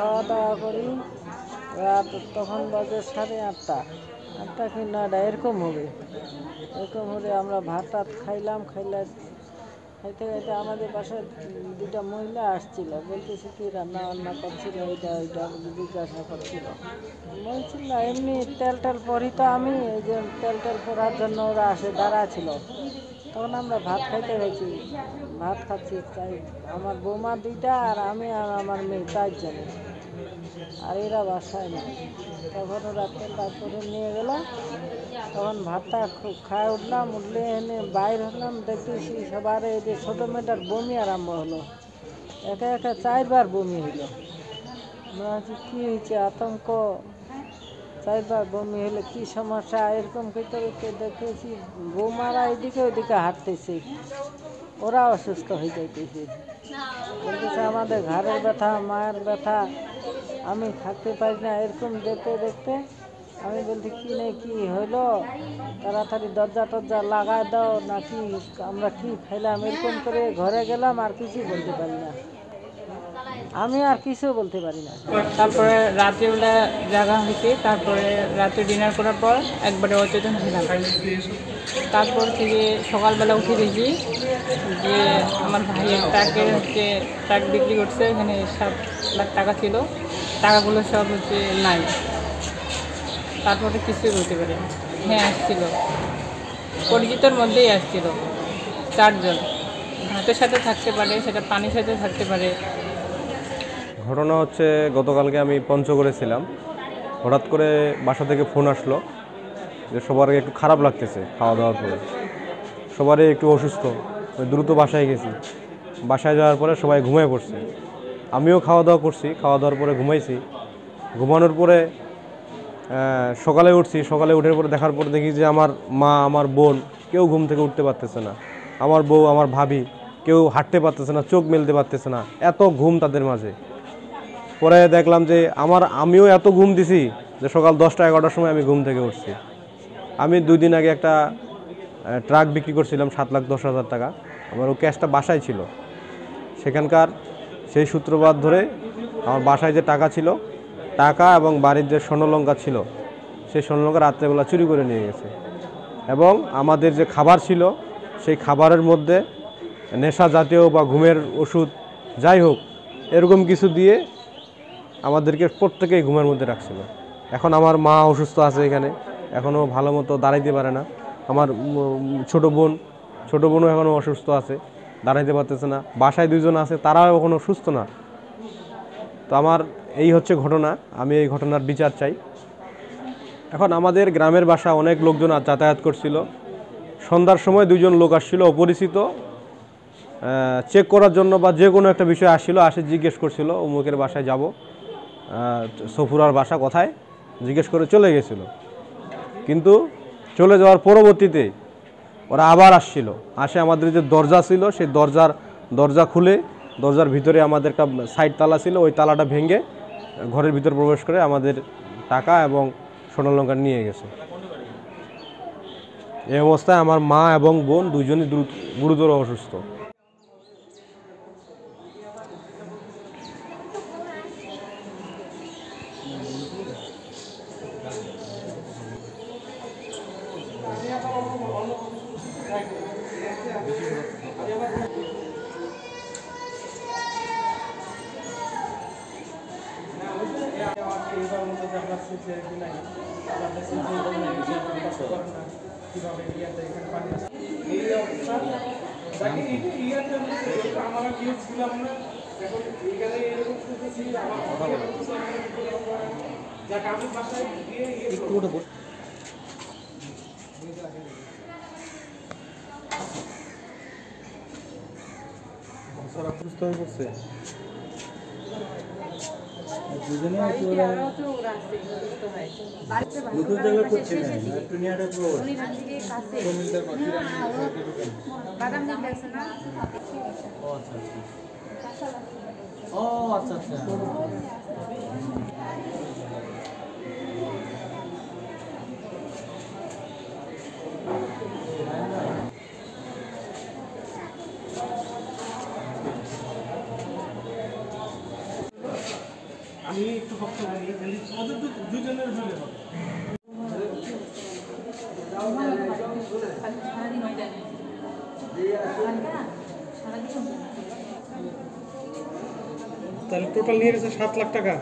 খাওয়া দাওয়া করি, রাত তখন বাজে 8:30, 8টা কি 9টা এরকম হবে। এরকম হলে আমরা ভাত টাত খাইলাম, খাইতে খাইতে আমাদের বাসায় দুটা মহিলা আসছিল, বলতেছে কি রান্না বান্না করছিল, ওইটা জিজ্ঞাসা করছিল। বলছিল না এমনি তেল পরি, তো আমি এই যে তেল পরার জন্য ওরা আসে দাঁড়া ছিল। তখন আমরা ভাত খাচ্ছি, আমার বৌমা 2টা আর আমি আর আমার মেয়ে 4 জনে, আর এরা বাসায় নেই। তখন ওরা তেলটা করে নিয়ে গেল, তখন ভাতটা খায় উঠলে এনে বাইর হলাম, দেখতেছি সবার এই যে ছোটো মেয়েটার বমি আরম্ভ হলো, একা 4বার বমি হইলো। আমরা ভাবছি কী হয়েছে, আতঙ্ক, 4বার বমি হলে কী সমস্যা, এরকম করতে করতে দেখেছি বৌমারা এদিকে ওইদিকে হাঁটতেছে, ওরা অসুস্থ হয়ে যাইতেছে। বলতেছে আমাদের ঘাড়ের ব্যথা, মায়ের ব্যথা, আমি থাকতে পারি না। এরকম দেখতে দেখতে আমি বলছি কি হলো, তাড়াতাড়ি দরজা লাগায় দাও নাকি, আমরা কি খাইলাম, এরকম করে ঘরে গেলাম, আর কিছু বলতে পারি না, আমি আর কিছু বলতে পারি না। তারপরে রাত্রিবেলা জাগা হয়েছে, তারপরে রাতে ডিনার করার পর একবারে অচেতন ছিলাম। তারপর থেকে সকালবেলা উঠে দেখি যে আমার ভাইয়ের ট্রাক বিক্রি করছে, এখানে 7 লাখ টাকা ছিল, টাকাগুলো সব নাই। তারপরে কিছুই বলতে পারি না। হ্যাঁ আসছিল, পরিচিতর মধ্যেই আসছিল 4 জন, ভাতের সাথে থাকতে পারে, সেটা পানির সাথে থাকতে পারে। ঘটনা হচ্ছে গতকালকে আমি পঞ্চগড়ে ছিলাম, হঠাৎ করে বাসা থেকে ফোন আসলো যে সবার একটু খারাপ লাগতেছে, খাওয়া দাওয়ার পরে সবারই একটু অসুস্থ, দ্রুত বাসায় গেছি। বাসায় যাওয়ার পরে সবাই ঘুমিয়ে পড়ছে, আমিও খাওয়া দাওয়া করছি, খাওয়া দাওয়ার পরে ঘুমাইছি। ঘুমানোর পরে সকালে উঠছি, সকালে উঠে পরে দেখার পরে দেখি যে আমার মা, আমার বোন কেউ ঘুম থেকে উঠতে পারতেছে না, আমার বউ, আমার ভাবি কেউ হাঁটতে পারতেছে না, চোখ মেলতে পারতেছে না, এত ঘুম তাদের মাঝে। পরে দেখলাম যে আমিও এত ঘুম দিছি যে সকাল 10টা-11টার সময় আমি ঘুম থেকে উঠছি। আমি 2 দিন আগে একটা ট্রাক বিক্রি করছিলাম 7,10,000 টাকা, আমার ও ক্যাশটা বাসায় ছিল। সেখানকার সেই সূত্রপাত ধরে আমার বাসায় যে টাকা ছিল, টাকা এবং বাড়ির যে স্বর্ণলঙ্কা ছিল, সেই স্বর্ণলঙ্কা রাত্রেবেলা চুরি করে নিয়ে গেছে। এবং আমাদের যে খাবার ছিল, সেই খাবারের মধ্যে নেশা জাতীয় বা ঘুমের ওষুধ যাই হোক এরকম কিছু দিয়ে আমাদেরকে প্রত্যেকেই ঘুমের মধ্যে রাখছিল। এখন আমার মা অসুস্থ আছে এখানে, এখনও ভালো মতো দাঁড়াইতে পারে না। আমার ছোটো বোনও এখনও অসুস্থ আছে, দাঁড়াইতে পারতেছে না। বাসায় 2 জন আছে, তারাও এখনও সুস্থ না। তো আমার এই হচ্ছে ঘটনা, আমি এই ঘটনার বিচার চাই। এখন আমাদের গ্রামের বাসা অনেক লোকজন যাতায়াত করছিল, সন্ধ্যার সময় 2 জন লোক আসছিল অপরিচিত, চেক করার জন্য বা যে কোনো একটা বিষয় আসছিল, জিজ্ঞেস করছিল অমুকের বাসায় যাব, সফুরার বাসা কোথায়, জিজ্ঞেস করে চলে গেছিল। কিন্তু চলে যাওয়ার পরবর্তীতে ওরা আবার আসে আমাদের যে দরজা ছিল, সেই দরজা খুলে, দরজার ভিতরে আমাদের একটা সাইড তালা ছিল, ওই তালাটা ভেঙে ঘরের ভিতর প্রবেশ করে আমাদের টাকা এবং স্বর্ণালঙ্কার নিয়ে গেছে। এই অবস্থায় আমার মা এবং বোন 2 জনই গুরুতর অসুস্থ। অসুস্থ হয়ে পড়ছে, আচ্ছা আচ্ছা। আমি একটু শক্ত করি আমাদের তো দুজনের হলে হবে তাহলে টোটাল নিয়ে গেছে 7 লাখ টাকা